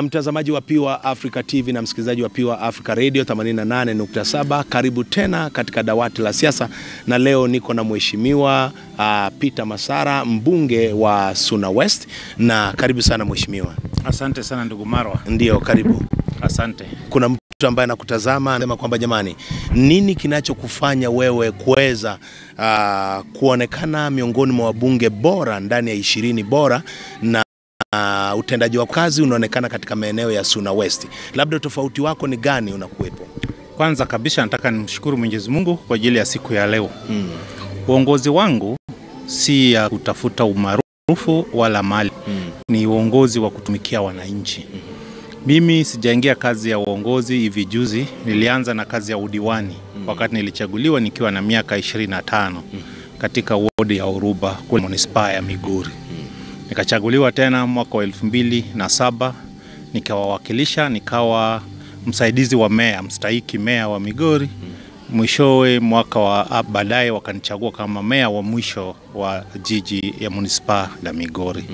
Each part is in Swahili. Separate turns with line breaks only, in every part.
Mtazamaji wa Pure Africa TV na msikilizaji wa Pure Africa Radio 88.7, karibu tena katika dawati la siasa, na leo niko na mheshimiwa Peter Masara, mbunge wa Suna West, na karibu sana mheshimiwa.
Asante sana ndugu Marwa.
Ndio, karibu.
Asante.
Kuna mtu ambaye anakutazama anasema kwamba jamani, nini kinachokufanya wewe kuweza kuonekana miongoni mwa wabunge bora ndani ya 20 bora, na utendaji wa kazi unaonekana katika maeneo ya Suna West? Labda tofauti wako ni gani unakuwepo?
Kwanza kabisa nataka nimshukuru Mwenyezi Mungu kwa ajili ya siku ya leo. Uongozi wangu si ya kutafuta umaarufu wala mali. Ni uongozi wa kutumikia wananchi. Mimi sijaingia kazi ya uongozi hivi juzi. Nilianza na kazi ya udiwani wakati nilichaguliwa nikiwa na miaka 25 katika wodi ya Uruba kule Manispaa ya Migori. Nikachaguliwa tena mwaka wa 2007, nikawawakilisha, nikawa msaidizi wa meya, mstahiki meya wa Migori. Mwishowe mwaka wa baadaye wakanichagua kama meya wa mwisho wa jiji ya Manispaa la Migori.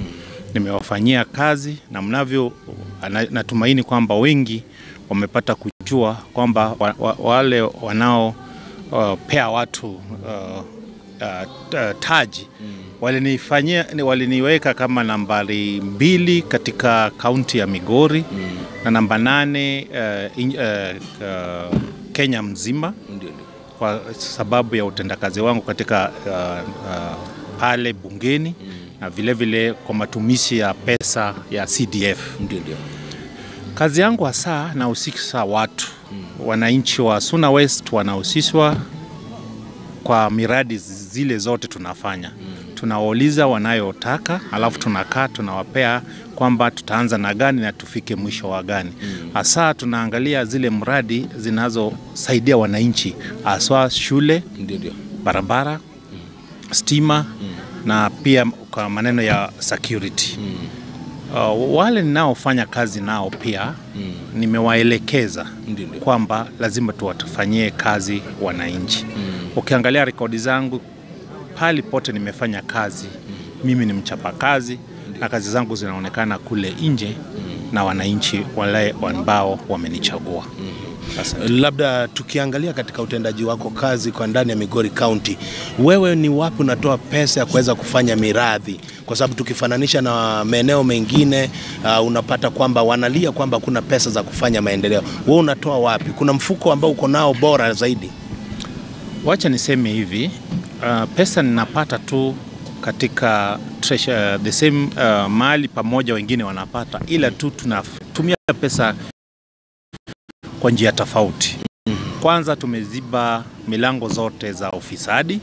Nimewafanyia kazi na mnavyo natumaini kwamba wengi wamepata kujua kwamba wale wanao pea watu taji waliniweka kama nambari 2 katika kaunti ya Migori na namba 8 Kenya mzima, kwa sababu ya utendakazi wangu katika pale bungeni na vile vile kwa matumishi ya pesa ya CDF. Kazi yangu hasa nahusisha watu, wananchi wa Suna West wanahusishwa kwa miradi zile zote tunafanya. Tunawauliza wanayotaka, alafu tunakaa tunawapea kwamba tutaanza na gani na tufike mwisho wa gani. Hasa tunaangalia zile mradi zinazosaidia wananchi, hasa shule, barabara, stima na pia kwa maneno ya security. Wale ninaofanya kazi nao pia nimewaelekeza kwamba lazima tuwatufanyie kazi wananchi. Ukiangalia rekodi zangu pali pote nimefanya kazi, mimi ni mchapa kazi na kazi zangu zinaonekana kule nje na wananchi wale ambao wamenichagua.
Labda tukiangalia katika utendaji wako kazi kwa ndani ya Migori County, wewe ni wapi unatoa pesa ya kuweza kufanya miradi? Kwa sababu tukifananisha na maeneo mengine unapata kwamba wanalia kwamba kuna pesa za kufanya maendeleo. Wewe unatoa wapi? Kuna mfuko ambao uko nao bora zaidi?
Wacha niseme hivi, pesa ninapata tu katika treasure, the same mali pamoja wengine wanapata, ila tu tunatumia pesa kwa njia tofauti. Kwanza tumeziba milango zote za ufisadi.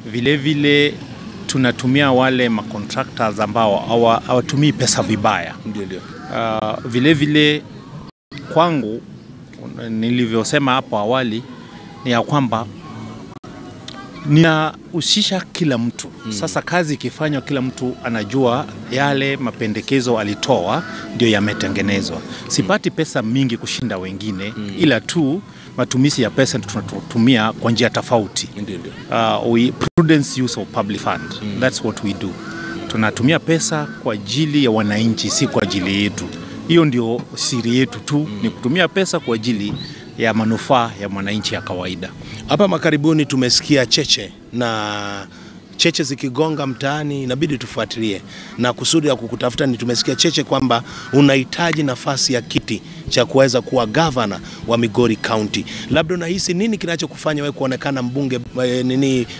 Vile vile tunatumia wale macontractors ambao hawatumii pesa vibaya. Vile vile kwangu, nilivyosema hapo awali, ni ya kwamba ninahusisha kila mtu. Sasa kazi ikifanywa, kila mtu anajua yale mapendekezo alitoa ndio yametengenezwa. Sipati pesa mingi kushinda wengine, ila tu matumizi ya pesa tunatumia kwa njia tofauti. Prudence use of public fund. That's what we do. Tunatumia pesa kwa ajili ya wananchi, si kwa ajili yetu. Hiyo ndio siri yetu tu, ni kutumia pesa kwa ajili ya manufaa ya mwananchi ya kawaida.
Hapa makaribuni tumesikia cheche, na cheche zikigonga mtaani inabidi tufuatilie, na kusudi ya kukutafuta ni tumesikia cheche kwamba unahitaji nafasi ya kiti cha kuweza kuwa governor wa Migori County. Labda unahisi nini kinachokufanya wewe kuonekana mbunge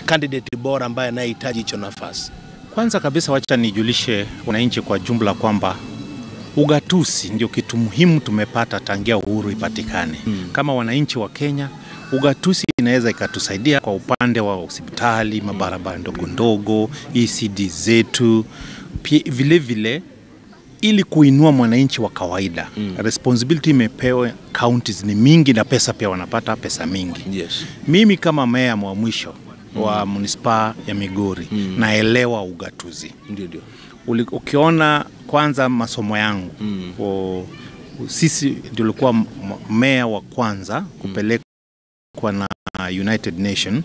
candidate bora ambaye anahitaji hicho nafasi?
Kwanza kabisa wacha nijulishe wananchi kwa jumla kwamba ugatuzi ndio kitu muhimu tumepata tangia uhuru ipatikane. Kama wananchi wa Kenya, ugatuzi inaweza ikatusaidia kwa upande wa hospitali, mabarabara ndogo ndogo, ECD zetu, pia vile vile ili kuinua mwananchi wa kawaida. Responsibility imepewa counties ni mingi na pesa pia wanapata pesa mingi. Mimi kama meya wa mwisho wa Manispaa ya Migori naelewa ugatuzi. Ukiona kwanza masomo yangu, sisi ndio tulikuwa meya wa kwanza kupelekwa na United Nation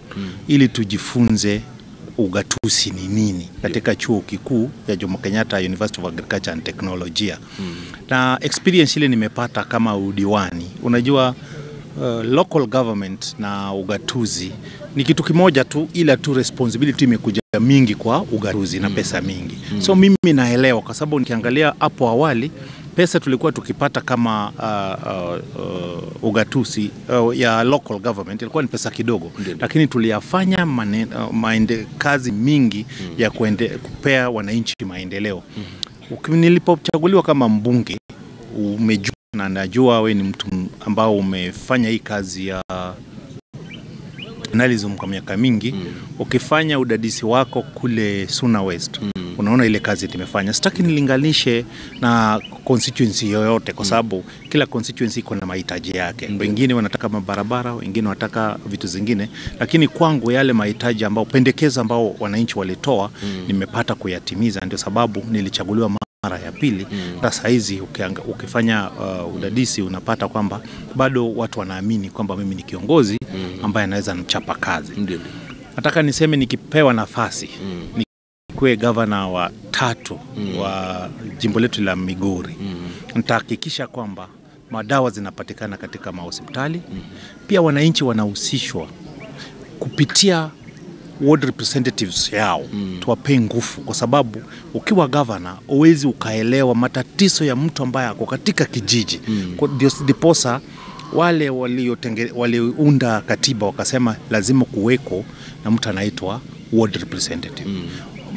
ili tujifunze ugatuzi ni nini katika chuo kikuu ya Jomo Kenyatta University of Agriculture and Technology. Na experience ile nimepata kama udiwani. Unajua local government na ugatuzi ni kitu kimoja tu, ila tu responsibility imekuja mingi kwa ugatuzi na pesa mingi. So mimi naelewa kwa sababu nikiangalia hapo awali pesa tulikuwa tukipata kama ugatuzi ya local government ilikuwa ni pesa kidogo, lakini tuliyafanya kazi mingi ya kupea wananchi maendeleo. Nilipochaguliwa kama mbunge, umejua na najua wewe ni mtu ambao umefanya hii kazi ya journalism kwa miaka mingi. Ukifanya udadisi wako kule Suna West, unaona ile kazi tumefanya. Sitaki nilinganishe na constituency yoyote kwa sababu kila constituency iko na mahitaji yake. Wengine wanataka mabarabara, wengine wanataka vitu zingine, lakini kwangu yale mahitaji ambao pendekezo ambao wananchi walitoa nimepata kuyatimiza. Ndio sababu nilichaguliwa mara ya pili. Sasa hizi ukifanya udadisi unapata kwamba bado watu wanaamini kwamba mimi ni kiongozi ambaye anaweza mchapa kazi. Nataka niseme nikipewa nafasi nikuwe governor wa 3 wa jimbo letu la Migori, nitahakikisha kwamba madawa zinapatikana katika mahospitali. Pia wananchi wanahusishwa kupitia ward representatives yao, tuwape nguvu kwa sababu ukiwa governor uwezi ukaelewa matatizo ya mtu ambaye ako katika kijiji. Diposa wale waliunda katiba wakasema lazima kuweko na mtu anaitwa ward representative.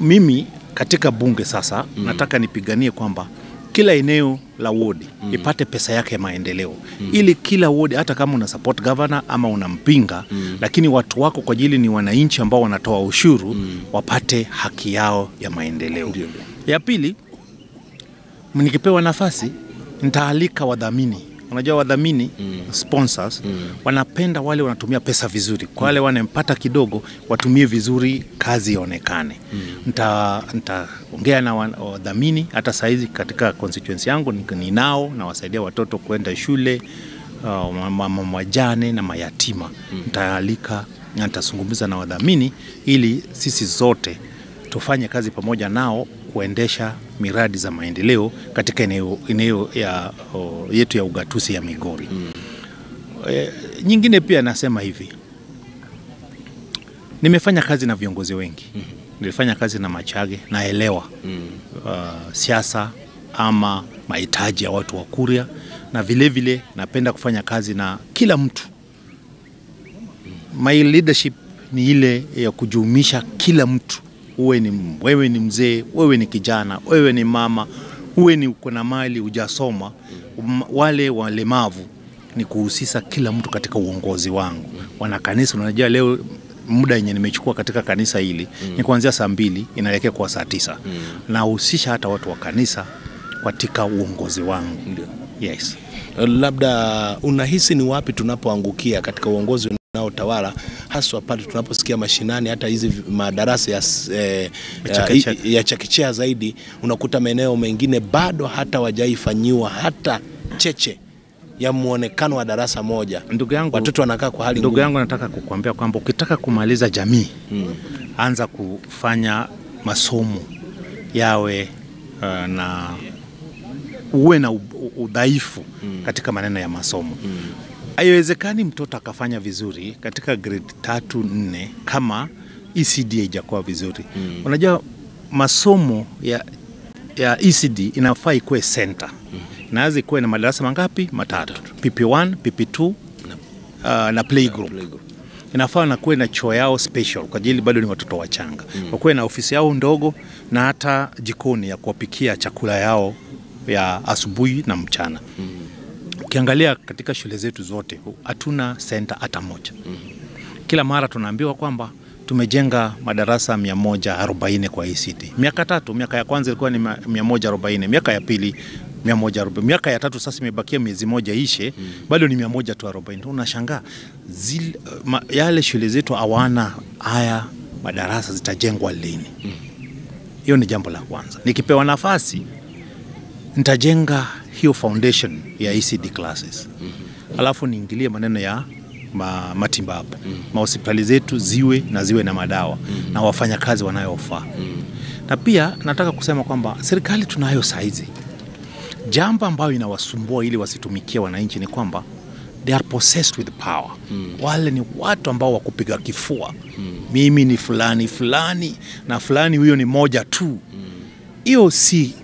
Mimi katika bunge sasa nataka nipiganie kwamba kila eneo la ward ipate pesa yake ya maendeleo. Ili kila ward, hata kama una support governor ama unampinga, lakini watu wako kwa ajili ni wananchi ambao wanatoa ushuru, wapate haki yao ya maendeleo. Ya pili, nikipewa nafasi nitaalika wadhamini. Unajua wadhamini sponsors wanapenda wale wanatumia pesa vizuri. Kwa wale wanapata kidogo watumie vizuri, kazi ionekane. Nitaongea na wadhamini. Hata saizi katika constituency yangu ninao na wasaidia watoto kwenda shule, wajane na mayatima. Nitaalika na nitazungumza na wadhamini ili sisi zote tufanye kazi pamoja nao kuendesha miradi za maendeleo katika eneo yetu ya ugatuzi ya Migori. Nyingine pia nasema hivi, nimefanya kazi na viongozi wengi. Nilifanya kazi na Machage, naelewa siasa ama mahitaji ya watu wa Kuria, na vile vile napenda kufanya kazi na kila mtu. My leadership ni ile ya kujumisha kila mtu. Wewe ni mzee, wewe ni kijana, wewe ni mama, wewe ni uko na mali hujasoma, wale walemavu, ni kuhusisha kila mtu katika uongozi wangu. Wana kanisa, unajua leo muda yenye nimechukua katika kanisa hili ni kuanzia saa 2 inaelekea kwa saa 9. Nahusisha hata watu wa kanisa katika uongozi wangu. Yes.
Labda unahisi ni wapi tunapoangukia katika uongozi unaotawala, haswa pale tunaposikia mashinani, hata hizi madarasa ya chekechea zaidi, unakuta maeneo mengine bado hata wajaifanyiwa hata cheche ya muonekano wa darasa moja.
Ndugu yangu,
watoto wanakaa kwa hali ngumu.
Ndugu yangu, nataka kukuambia kwamba ukitaka kumaliza jamii, anza kufanya masomo yawe na uwe na udhaifu katika maneno ya masomo. Haiwezekani mtoto akafanya vizuri katika grade 3, 4 kama ECD haijakuwa vizuri. Unajua masomo ya ECD inafaa ikuwe center. Inaweza ikuwe na madarasa mangapi? 3. PP1, PP2 na playgroup. Inafaa na kuwe na choo yao special kwa ajili bado ni watoto wachanga. Wakuwe na ofisi yao ndogo na hata jikoni ya kuwapikia chakula yao ya asubuhi na mchana. Ukiangalia katika shule zetu zote hatuna center hata moja. Kila mara tunaambiwa kwamba tumejenga madarasa 140 kwa ECD. Miaka 3, miaka ya kwanza ilikuwa ni 140, miaka ya pili 140, miaka ya 3 sasa imebakia miezi moja ishe, bado ni 140. Unashangaa yale shule zetu hawana haya madarasa, zitajengwa lini? Hiyo ni jambo la kwanza. Nikipewa nafasi nitajenga hiyo foundation ya ECD classes. Alafu niingilie maneno ya matibabu. Mahospitali zetu ziwe na madawa na wafanyakazi wanayofaa. Na pia nataka kusema kwamba serikali tunayo saizi. Jambo ambayo inawasumbua ili wasitumikie wananchi ni kwamba they are possessed with power. Wale ni watu ambao wakupiga kifua. Mimi ni fulani na fulani huyo ni moja tu. Hiyo si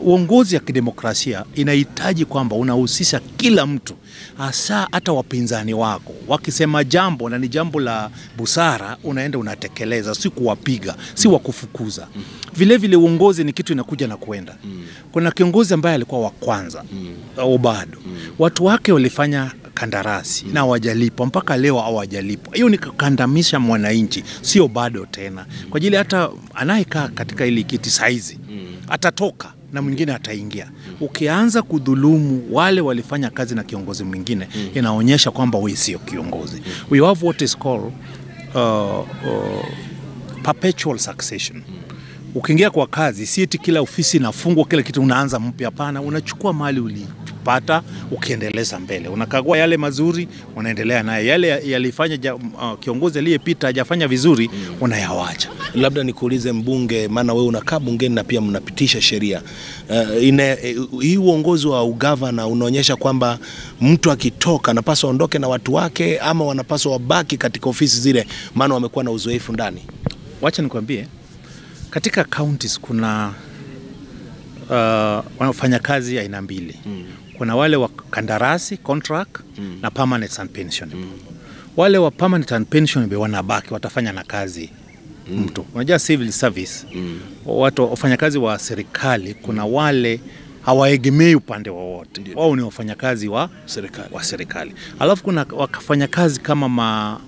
uongozi ya kidemokrasia. Inahitaji kwamba unahusisha kila mtu, hasa hata wapinzani wako. Wakisema jambo na ni jambo la busara, unaenda unatekeleza, si kuwapiga, si wakufukuza. Vile vile uongozi ni kitu inakuja na kuenda. Kuna kiongozi ambaye alikuwa wa kwanza, Obado. Watu wake walifanya kandarasi na hawajalipwa mpaka leo hawajalipwa. Hiyo ni kukandamisha mwananchi, sio bado tena. Kwa ajili hata anayekaa katika ile kiti saizi atatoka na mwingine ataingia. Ukianza kudhulumu wale walifanya kazi na kiongozi mwingine, inaonyesha kwamba wewe sio kiongozi. We have what is called perpetual succession. Ukiingia kwa kazi, si eti kila ofisi inafungwa kila kitu unaanza mpya. Hapana, unachukua mali ulipata ukiendeleza mbele. Unakagua yale mazuri, unaendelea naye. Yale yalifanya kiongozi aliyepita hajafanya vizuri, unayawacha.
Labda nikuulize mbunge, maana wewe unakaa bungeni na pia mnapitisha sheria. Hii uongozi wa ugavana unaonyesha kwamba mtu akitoka anapaswa aondoke na watu wake, ama wanapaswa wabaki katika ofisi zile maana wamekuwa na uzoefu ndani?
Wacha nikwambie, katika counties kuna wanafanya kazi aina mbili. Kuna wale wa kandarasi, contract, na permanent and pension. Wale wa permanent and pension wanabaki, watafanya na kazi mtu. Unajua civil service, watu wafanyakazi wa serikali, kuna wale hawaegemei upande wowote. Wao ni wafanyakazi wa serikali. Alafu kuna wafanyakazi kama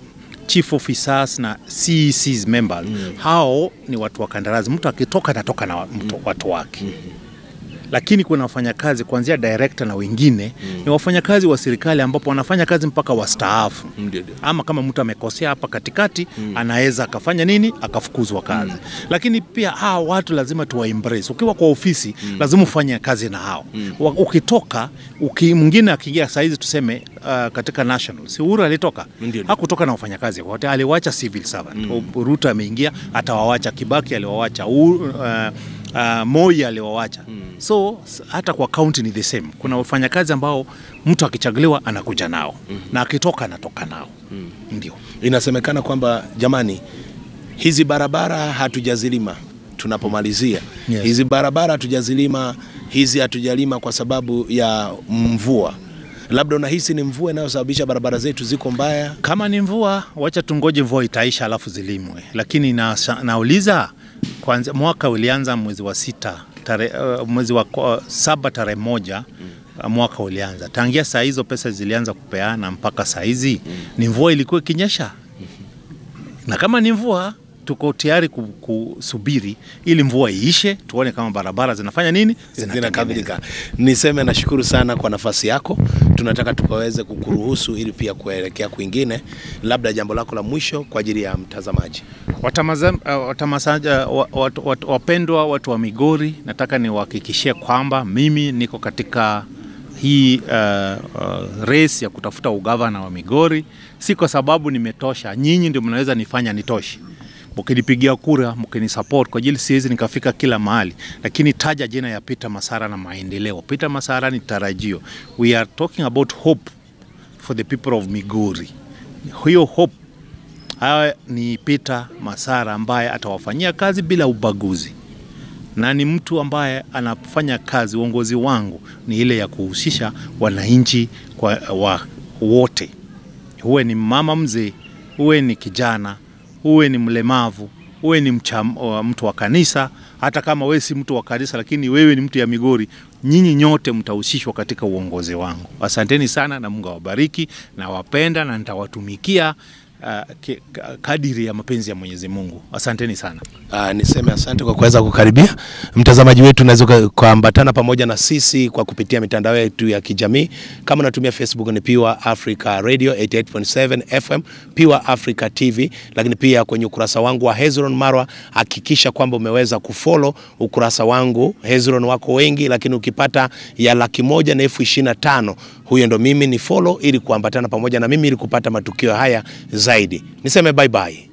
chief officers na CECs members. Hao ni watu wa kandarasi. Mtu akitoka anatoka na watu wake. Lakini kuna wafanyakazi kuanzia director na wengine ni wafanyakazi wa serikali ambapo wanafanya kazi mpaka wastaafu. Ama kama mtu amekosea hapa katikati, anaweza akafanya nini? Akafukuzwa kazi. Lakini pia hao watu lazima tuwa embrace. Ukiwa kwa ofisi lazima ufanye kazi na hao. Ukitoka, mwingine akiingia saizi tuseme katika national. Si Uhuru alitoka? Hakutoka na wafanyakazi wote, aliwacha civil servant. Ruto ameingia, atawawacha. Kibaki aliwawacha. Moi aliwawacha. So hata kwa county ni the same. Kuna wafanyakazi ambao mtu akichaguliwa anakuja nao na akitoka anatoka nao. Ndio.
Inasemekana kwamba jamani, hizi barabara hatujazilima tunapomalizia. Hizi barabara hatujazilima, hizi hatujalima kwa sababu ya mvua. Labda unahisi ni mvua inayosababisha barabara zetu ziko mbaya?
Kama ni mvua, wacha tungoje mvua itaisha alafu zilimwe. Lakini nauliza, kwanza mwaka ulianza mwezi wa 6, mwezi wa 7 tarehe 1 mwaka ulianza. Tangia saa hizo pesa zilianza kupeana mpaka saa hizi, ni mvua ilikuwa ikinyesha? Na kama ni mvua, tuko tayari kusubiri ili mvua iishe, tuone kama barabara zinafanya nini?
Zinakamilika. Niseme nashukuru sana kwa nafasi yako. Tunataka tukaweze kukuruhusu ili pia kuelekea kwingine. Labda jambo lako la mwisho kwa ajili ya mtazamaji. Wapendwa watu wa Migori, nataka niwahakikishie kwamba mimi niko katika hii race ya kutafuta ugavana wa Migori. Si kwa sababu nimetosha, nyinyi ndio mnaweza nifanya nitoshe. Mkinipigia kura, mkinisupport, kwa ajili siwezi nikafika kila mahali, lakini taja jina ya Peter Masara na maendeleo. Peter Masara ni tarajio. We are talking about hope for the people of Migori. Hiyo hope ni Peter Masara ambaye atawafanyia kazi bila ubaguzi. Na ni mtu ambaye anafanya kazi, uongozi wangu ni ile ya kuhusisha wananchi kwa wote. Uwe ni mama mzee, uwe ni kijana, uwe ni mlemavu, uwe ni mtu wa kanisa, hata kama wewe si mtu wa kanisa lakini wewe ni mtu ya Migori, nyinyi nyote mtahusishwa katika uongozi wangu. Asanteni sana na Mungu awabariki, na wapenda na nitawatumikia kadiri ya mapenzi ya Mwenyezi Mungu. Asanteni sana. Niseme asante kwa kuweza kukaribia. Mtazamaji wetu unaweza kuambatana pamoja na sisi kwa kupitia mitandao yetu ya kijamii. Kama unatumia Facebook ni Pure Africa Radio 88.7 FM, Pure Africa TV, lakini pia kwenye ukurasa wangu wa Hezron Marwa, hakikisha kwamba umeweza kufollow ukurasa wangu. Hezron wako wengi, lakini ukipata ya 125,000 huyo ndo mimi, ni follow ili kuambatana pamoja na mimi ili kupata matukio haya zaidi. Niseme bye bye.